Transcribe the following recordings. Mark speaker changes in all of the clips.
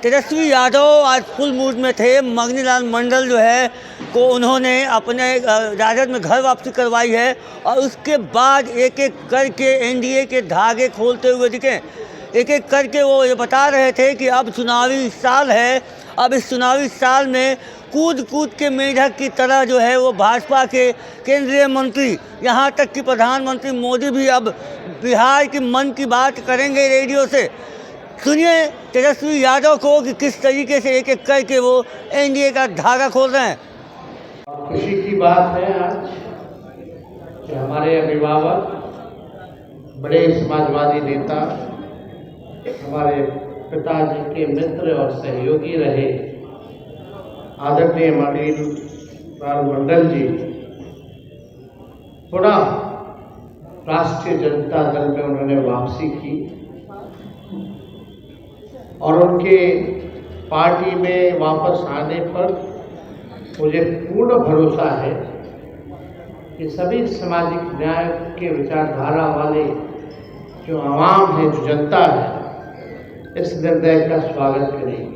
Speaker 1: तेजस्वी यादव आज full mood में थे। मगनीलाल मंडल जो है को उन्होंने अपने राजद में घर वापसी करवाई है और उसके बाद एक एक करके एनडीए के धागे खोलते हुए दिखे। एक एक करके वो ये बता रहे थे कि अब चुनावी साल है, अब इस चुनावी साल में कूद कूद के मेढक की तरह जो है वो भाजपा के केंद्रीय मंत्री, यहाँ तक कि प्रधानमंत्री मोदी भी अब बिहार की मन की बात करेंगे रेडियो से। सुनिए तेजस्वी यादव को कि किस तरीके से एक एक करके वो एनडीए का धागा खोल रहे हैं।
Speaker 2: खुशी की बात है आज कि हमारे अभिभावक, बड़े समाजवादी नेता, हमारे पिताजी के मित्र और सहयोगी रहे आदरणीय मगनीलाल मंडल जी पुनः राष्ट्रीय जनता दल में उन्होंने वापसी की और उनके पार्टी में वापस आने पर मुझे पूर्ण भरोसा है कि सभी सामाजिक न्याय के विचारधारा वाले जो आवाम है, जो जनता है, इस निर्णय का स्वागत करेगी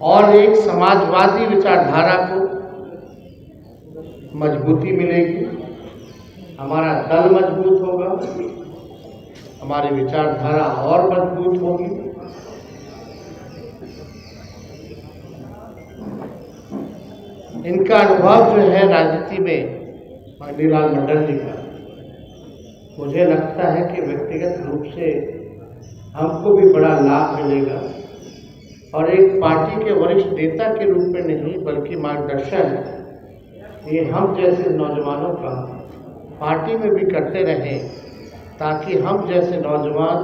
Speaker 2: और एक समाजवादी विचारधारा को मजबूती मिलेगी। हमारा दल मजबूत होगा, हमारी विचारधारा और मजबूत होगी। इनका अनुभव जो है राजनीति में मगनीलाल मंडल जी का, मुझे लगता है कि व्यक्तिगत रूप से हमको भी बड़ा लाभ मिलेगा और एक पार्टी के वरिष्ठ नेता के रूप में नहीं बल्कि मार्गदर्शन ये हम जैसे नौजवानों का पार्टी में भी करते रहें, ताकि हम जैसे नौजवान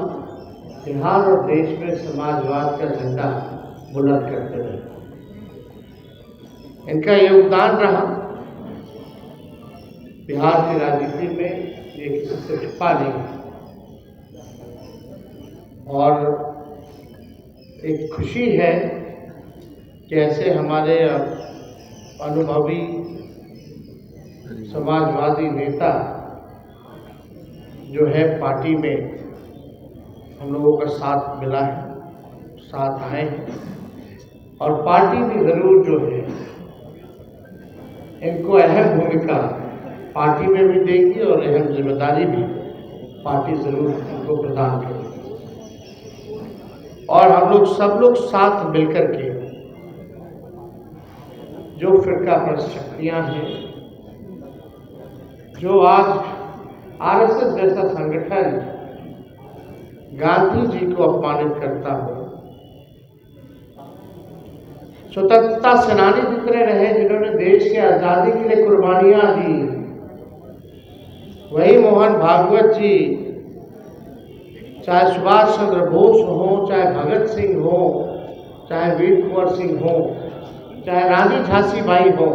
Speaker 2: बिहार और देश में समाजवाद का झंडा बुलंद करते रहें। इनका योगदान रहा बिहार की राजनीति में, ये किसी से छिपा नहीं और एक खुशी है कि ऐसे हमारे अनुभवी समाजवादी नेता जो है पार्टी में हम लोगों का साथ मिला है, साथ आए हैं और पार्टी भी ज़रूर जो है इनको अहम भूमिका पार्टी में भी देगी और अहम जिम्मेदारी भी पार्टी ज़रूर इनको प्रदान करेगी और हम लोग सब लोग साथ मिलकर के जो फिरका परस्त शक्तियाँ हैं, जो आज आरएसएस जैसा संगठन गांधी जी को अपमानित करता हो, स्वतंत्रता सेनानी जितने रहे जिन्होंने देश की आज़ादी के लिए कुर्बानियां दी, वही मोहन भागवत जी, चाहे सुभाष चंद्र बोस हो, चाहे भगत सिंह हो, चाहे वीर कुंवर सिंह हो, चाहे रानी झांसी बाई हो,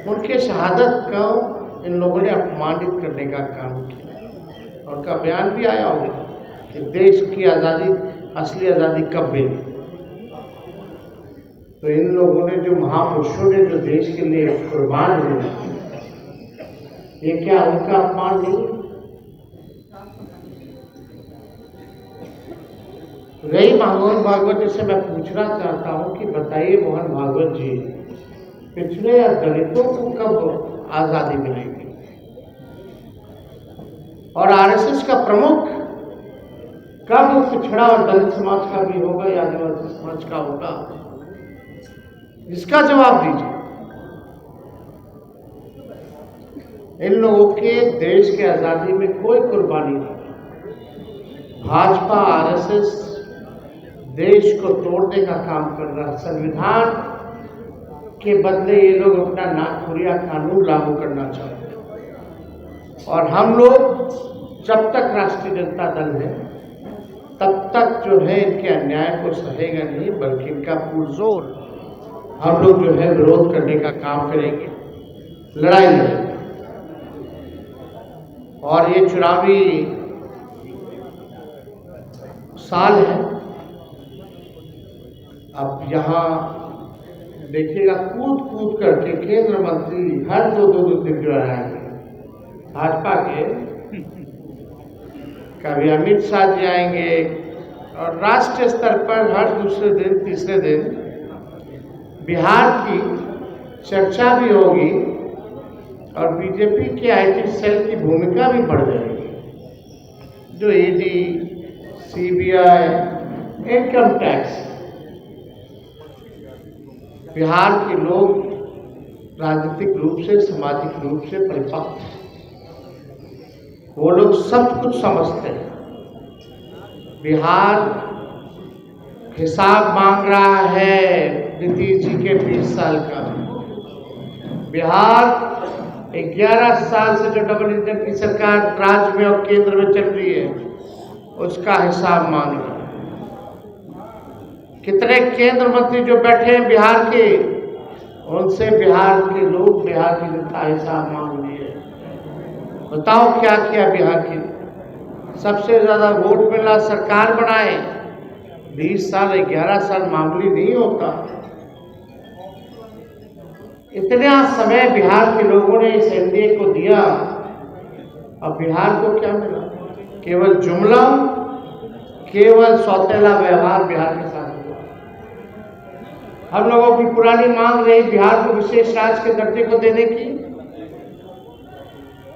Speaker 2: उनके शहादत को इन लोगों ने अपमानित करने का काम किया। उनका बयान भी आया होगा कि देश की आज़ादी, असली आज़ादी कब मिली। तो इन लोगों ने, जो महापुरुषों ने जो देश के लिए कुर्बान हुए, ये क्या उनका अपमान नहीं? रही मोहन भागवत जी से मैं पूछना चाहता हूं कि बताइए मोहन भागवत जी, पिछड़े या दलितों को कब आज़ादी मिलेगी? और आरएसएस का प्रमुख कब पिछड़ा और दलित समाज का भी होगा या आदिवासी समाज का होगा? इसका जवाब दीजिए। इन लोगों के देश के आज़ादी में कोई कुर्बानी नहीं। भाजपा, आरएसएस देश को तोड़ने का काम कर रहा है। संविधान के बदले ये लोग अपना नागपुरिया कानून लागू करना चाहते हैं और हम लोग जब तक राष्ट्रीय जनता दल है तब तक जो है इनके अन्याय को सहेगा नहीं, बल्कि इनका पुरजोर हम लोग जो है विरोध करने का काम करेंगे, लड़ाई लड़ेंगे। और ये चुनावी साल है। अब यहाँ देखिएगा कूद कूद करके केंद्र मंत्री हर दो दिन जो आएंगे भाजपा के, कभी अमित शाह जी आएंगे, और राष्ट्रीय स्तर पर हर दूसरे दिन तीसरे दिन बिहार की चर्चा भी होगी और बीजेपी के आईटी सेल की भूमिका भी बढ़ जाएगी। जो ED, CBI, income tax, Bihar के लोग राजनीतिक रूप से, सामाजिक रूप से परिपक्व हैं। वो लोग सब कुछ समझते हैं। बिहार हिसाब मांग रहा है नीतीश जी के 20 साल का। बिहार 11 साल से जो डबल इंजन की सरकार राज्य में और केंद्र में चल रही है, उसका हिसाब मांग रहा है। कितने केंद्र मंत्री जो बैठे हैं बिहार के, उनसे बिहार के लोग, बिहार की जनता हिसाब मांग रही है। बताओ क्या किया बिहार के, सबसे ज्यादा वोट मिला, सरकार बनाए। 20 साल 11 साल मामूली नहीं होता। इतना समय बिहार के लोगों ने इस एनडीए को दिया, अब बिहार को क्या मिला? केवल जुमला, केवल सौतेला व्यवहार बिहार के साथ हुआ। हम लोगों की पुरानी मांग रही बिहार को विशेष राज्य के दर्जे को देने की।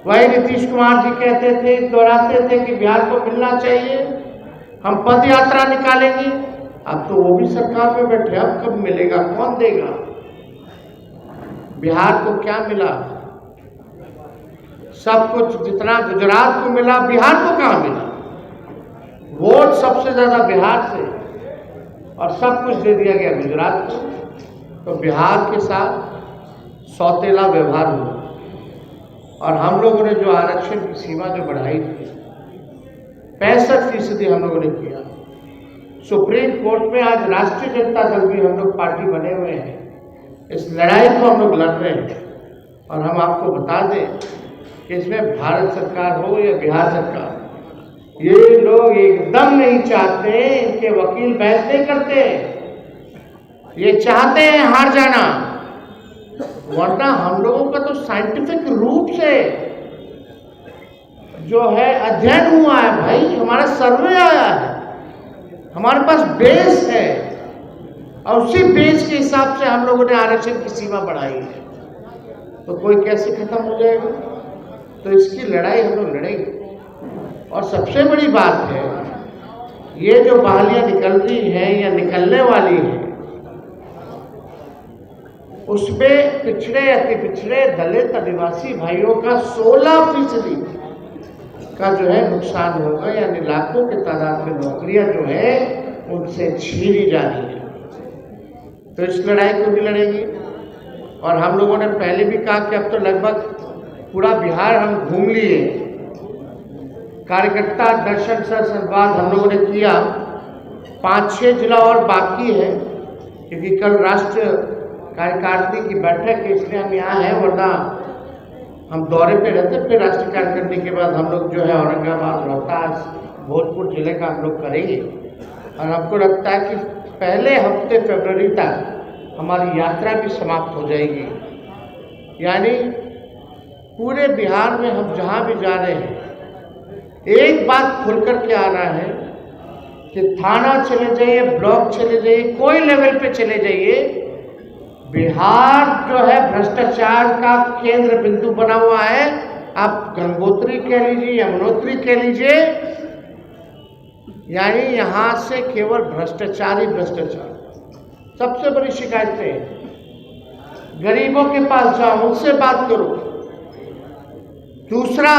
Speaker 2: वही नीतीश कुमार जी कहते थे, दोहराते थे कि बिहार को मिलना चाहिए, हम पद यात्रा निकालेंगे। अब तो वो भी सरकार में बैठे, अब कब मिलेगा, कौन देगा? बिहार को क्या मिला? सब कुछ जितना गुजरात को मिला, बिहार को कहां मिला? वोट सबसे ज्यादा बिहार से और सब कुछ दे दिया गया गुजरात को। तो बिहार के साथ सौतेला व्यवहार हुआ। और हम लोगों ने जो आरक्षण की सीमा जो बढ़ाई थी, 65% हम लोगों ने किया। सुप्रीम कोर्ट में आज राष्ट्रीय जनता दल भी हम लोग पार्टी बने हुए हैं। इस लड़ाई को हम लोग लड़ रहे हैं। और हम आपको बता दें कि इसमें भारत सरकार हो या बिहार सरकार, ये लोग एकदम नहीं चाहते, इनके वकील बहस नहीं करते, ये चाहते हैं हार जाना। वरना हम लोगों का तो साइंटिफिक रूप से जो है अध्ययन हुआ है भाई, हमारा सर्वे आया है, हमारे पास बेस है और उसी बेस के हिसाब से हम लोगों ने आरक्षण की सीमा बढ़ाई है। तो कोई कैसे खत्म हो जाएगा? तो इसकी लड़ाई हम लोग लड़ेंगे। और सबसे बड़ी बात है, ये जो बहालियां निकल रही हैं या निकलने वाली हैं, उसमें पिछड़े अति पिछड़े दलित आदिवासी भाइयों का 16% का जो है नुकसान होगा। यानी लाखों की तादाद में नौकरियां जो है उनसे छीनी जा रही है। तो इस लड़ाई को भी लड़ेंगे। और हम लोगों ने पहले भी कहा कि अब तो लगभग पूरा बिहार हम घूम लिए। कार्यकर्ता दर्शन सह संवाद हम लोगों ने किया। 5-6 जिला और बाकी है, क्योंकि कल राष्ट्रीय कार्यकारिणी की बैठक है, इसलिए हम यहाँ हैं। वरना हम दौरे पे रहते, फिर राष्ट्रीय कार्यकारिणी के बाद हम लोग जो है औरंगाबाद, रोहतास, भोजपुर जिले का हम लोग करेंगे। और हमको लगता है कि पहले हफ्ते फरवरी तक हमारी यात्रा भी समाप्त हो जाएगी। यानी पूरे बिहार में हम जहाँ भी जा रहे हैं, एक बात खुल कर के आ रहा है कि थाना चले जाइए, ब्लॉक चले जाइए, कोई लेवल पे चले जाइए, बिहार जो है भ्रष्टाचार का केंद्र बिंदु बना हुआ है। आप गंगोत्री कह लीजिए, यमुनोत्री कह लीजिए, यानी यहां से केवल भ्रष्टाचार ही भ्रष्टाचार। सबसे बड़ी शिकायतें, गरीबों के पास जाओ, उनसे बात करो। दूसरा,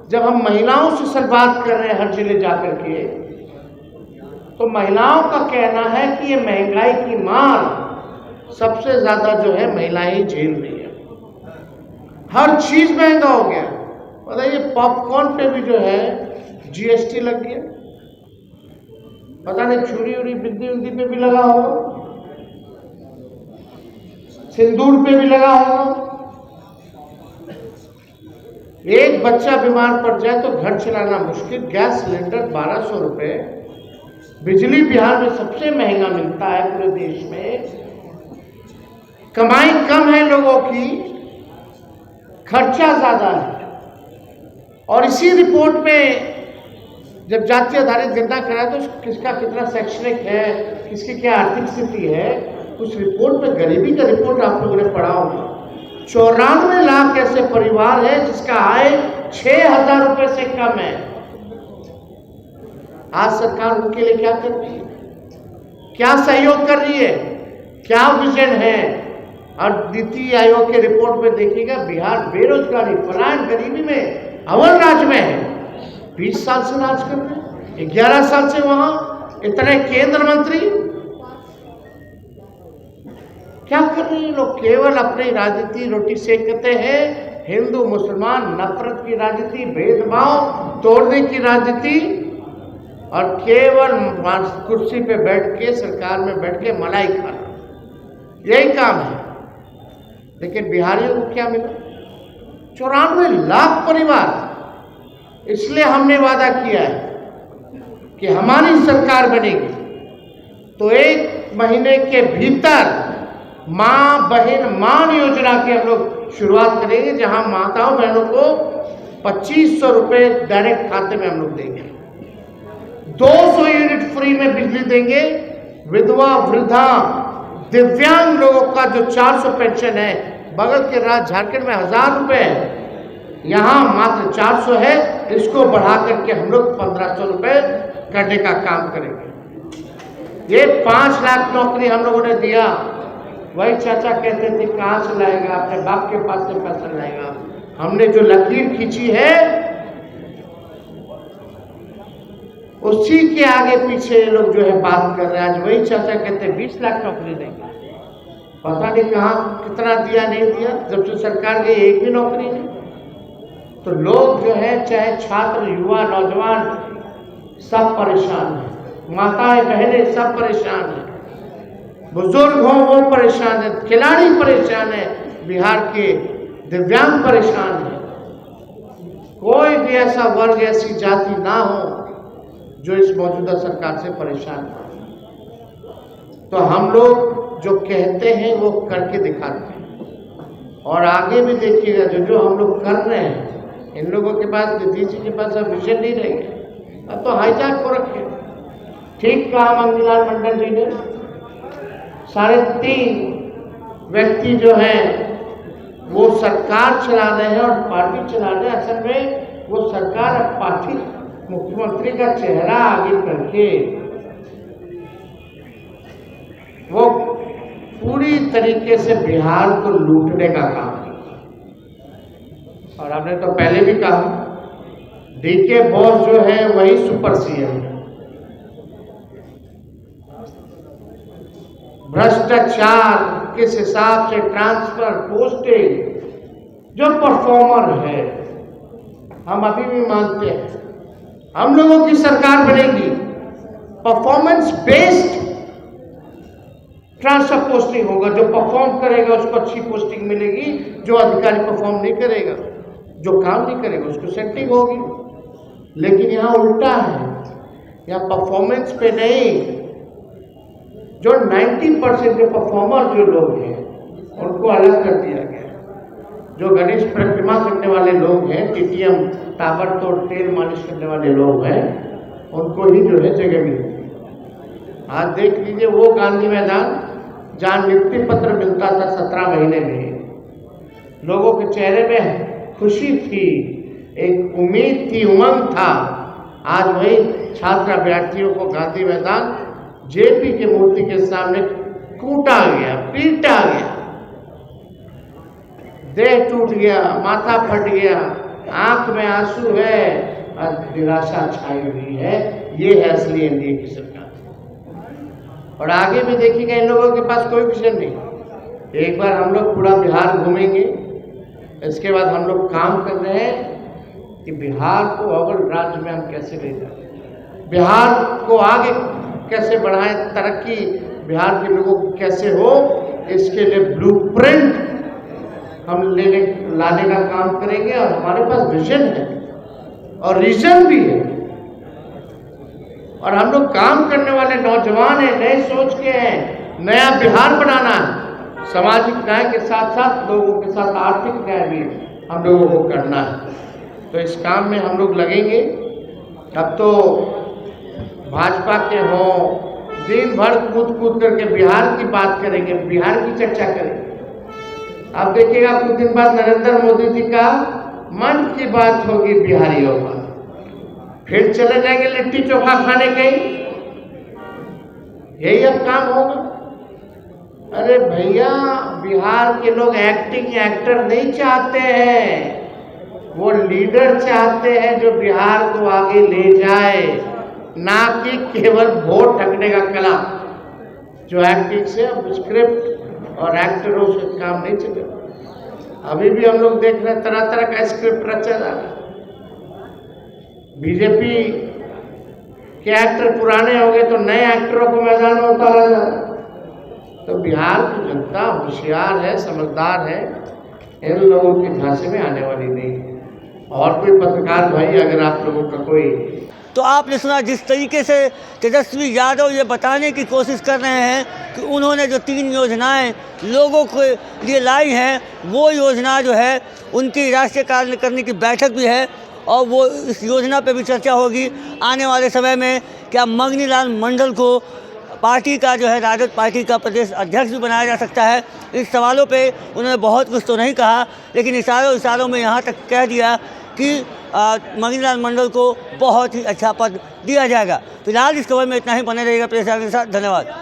Speaker 2: जब हम महिलाओं से संवाद कर रहे हैं हर जिले जाकर के, तो महिलाओं का कहना है कि ये महंगाई की मार सबसे ज्यादा जो है महिलाएं ही झेल रही है। हर चीज महंगा हो गया। बताइए, पॉपकॉर्न पे भी जो है जीएसटी लग गया। पता नहीं छुरी उरी बिंदी उंदी पे भी लगा होगा, सिंदूर पे भी लगा होगा। एक बच्चा बीमार पड़ जाए तो घर चलाना मुश्किल। गैस सिलेंडर 1200 रुपए, बिजली बिहार में सबसे महंगा मिलता है पूरे देश में। कमाई कम है लोगों की, खर्चा ज्यादा है। और इसी रिपोर्ट में जब जाति आधारित गणना कराए तो किसका कितना शैक्षणिक है, किसकी क्या आर्थिक स्थिति है, उस रिपोर्ट में गरीबी का रिपोर्ट आप लोगों ने पढ़ा होगा। 94 लाख ऐसे परिवार है जिसका आय 6,000 रुपए से कम है। आज सरकार उनके लिए क्या कर रही है, क्या सहयोग कर रही है, क्या विजन है? और नीति आयोग के रिपोर्ट में देखिएगा बिहार बेरोजगारी, पलायन, गरीबी में अव्वल राज्य में है। 20 साल से राज कर रहे हैं, 11 साल से वहां इतने केंद्र मंत्री क्या कर रहे हैं लोग? केवल अपनी राजनीति रोटी सेकते हैं। हिंदू मुसलमान नफरत की राजनीति, भेदभाव तोड़ने की राजनीति, और केवल कुर्सी पे बैठ के, सरकार में बैठ के मलाई खाना, यही काम है। लेकिन बिहारियों को क्या मिला? 94 लाख परिवार। इसलिए हमने वादा किया है कि हमारी सरकार बनेगी तो 1 महीने के भीतर मां बहन मान योजना की हम लोग शुरुआत करेंगे, जहां माताओं बहनों को 2500 रुपए डायरेक्ट खाते में हम लोग देंगे। 200 यूनिट फ्री में बिजली देंगे। विधवा, वृद्धा, दिव्यांग लोगों का जो 400 पेंशन है, बगल के राज्य झारखंड में 1000 रुपए है, यहाँ मात्र 400 है। इसको बढ़ा करके हम लोग 1500 रुपए करने का काम करेंगे। ये 5 लाख नौकरी हम लोगों ने दिया। वही चाचा कहते थे कहाँ से लाएगा, अपने बाप के पास से पैसा लाएगा। हमने जो लकीर खींची है उसी के आगे पीछे ये लोग जो है बात कर रहे हैं। आज वही चाचा कहते हैं 20 लाख नौकरी देंगे। पता नहीं कहाँ कितना दिया नहीं दिया, जब से सरकार गई एक भी नौकरी नहीं। तो लोग जो है, चाहे छात्र, युवा, नौजवान, सब परेशान है। माताएं बहनें सब परेशान है, बुजुर्ग हो वो परेशान है, खिलाड़ी परेशान है, बिहार के दिव्यांग परेशान है। कोई भी ऐसा वर्ग, ऐसी जाति ना हो जो इस मौजूदा सरकार से परेशान है। तो हम लोग जो कहते हैं वो करके दिखाते हैं। और आगे भी देखिएगा जो हम लोग कर रहे हैं, इन लोगों के पास, नीतीश जी के पास अब विजन नहीं रहेगा, अब तो हाईजैक हो रखे। ठीक कहा मंगनीलाल मंडल जी ने, 3.5 व्यक्ति जो हैं वो सरकार चला रहे हैं और पार्टी चला रहे हैं। असल में वो सरकार अब पार्टी, मुख्यमंत्री का चेहरा आगे करके वो पूरी तरीके से बिहार को लूटने का काम किया। और हमने तो पहले भी कहा, डीके बॉस जो है वही सुपर सीएम है। भ्रष्टाचार किस हिसाब से, ट्रांसफर, पोस्टिंग, जो परफॉर्मर है, हम अभी भी मानते हैं हम लोगों की सरकार बनेगी। परफॉर्मेंस बेस्ड ट्रांसफर पोस्टिंग होगा। जो परफॉर्म करेगा उसको अच्छी पोस्टिंग मिलेगी, जो अधिकारी परफॉर्म नहीं करेगा, जो काम नहीं करेगा, उसको सेटिंग होगी। लेकिन यहाँ उल्टा है, यहाँ परफॉर्मेंस पे नहीं, जो 90% के परफॉर्मर जो लोग हैं उनको अलग कर दिया गया। जो गणेश प्रतिमा करने वाले लोग हैं, टीटीएम, ताबड़तोड़ तेल मालिश करने वाले लोग हैं, उनको ही जो है जगह मिलती है। आज देख लीजिए वो गांधी मैदान जहाँ नियुक्ति पत्र मिलता था 17 महीने में, लोगों के चेहरे में खुशी थी, एक उम्मीद थी, उमंग था। आज वही छात्र अभ्यर्थियों को गांधी मैदान जेपी की मूर्ति के सामने कूटा गया, पीटा गया, देह टूट गया, माथा फट गया, आंख में आंसू है और निराशा छाई हुई है। ये है असली एनडीए की सरकार। और आगे भी देखिएगा इन लोगों के पास कोई विजन नहीं। एक बार हम लोग पूरा बिहार घूमेंगे, इसके बाद हम लोग काम कर रहे हैं कि बिहार को अव्वल राज्य में हम कैसे ले जाएं, बिहार को आगे कैसे बढ़ाएं, तरक्की बिहार के लोगों को कैसे हो, इसके लिए ब्लूप्रिंट हम लाने का काम करेंगे। और हमारे पास विजन है और रीजन भी है, और हम लोग काम करने वाले नौजवान हैं, नए सोच के हैं। नया बिहार बनाना है, सामाजिक न्याय के साथ साथ लोगों के साथ आर्थिक न्याय भी हम लोगों को करना है। तो इस काम में हम लोग लगेंगे अब तो भाजपा के हों, दिन भर कूद कूद करके बिहार की बात करेंगे, बिहार की चर्चा करेंगे। अब देखिएगा कुछ दिन बाद नरेंद्र मोदी जी का मन की बात होगी बिहारियों का, फिर चले जाएंगे लिट्टी चोखा खाने कहीं, यही अब काम होगा। अरे भैया, बिहार के लोग एक्टिंग एक्टर नहीं चाहते हैं, वो लीडर चाहते हैं जो बिहार को आगे ले जाए, ना कि केवल वोट ठगने का कला। जो एक्टिंग से अब स्क्रिप्ट और एक्टरों से काम नहीं चलेगा। अभी भी हम लोग देख रहे हैं तरह तरह का स्क्रिप्ट रचा जा रहा है। बीजेपी के एक्टर पुराने हो गए तो नए एक्टरों को मैदान में उतारा जा रहा है। तो बिहार की जनता होशियार है, समझदार है, इन लोगों के झांसे में आने वाली नहीं है। और कोई पत्रकार भाई, अगर आप लोगों का कोई,
Speaker 1: तो आपने सुना जिस तरीके से तेजस्वी यादव ये बताने की कोशिश कर रहे हैं कि उन्होंने जो 3 योजनाएं लोगों के लिए लाई हैं, वो योजना जो है उनकी राष्ट्रीय कार्यकारिणी की बैठक भी है और वो इस योजना पे भी चर्चा होगी आने वाले समय में। क्या मंगनी लाल मंडल को पार्टी का जो है राजद पार्टी का प्रदेश अध्यक्ष भी बनाया जा सकता है? इस सवालों पे उन्होंने बहुत कुछ तो नहीं कहा, लेकिन इशारों में यहाँ तक कह दिया कि मंगनी लाल मंडल को बहुत ही अच्छा पद दिया जाएगा। फिलहाल इस खबर में इतना ही। बने रहेगा प्रेस के साथ। धन्यवाद।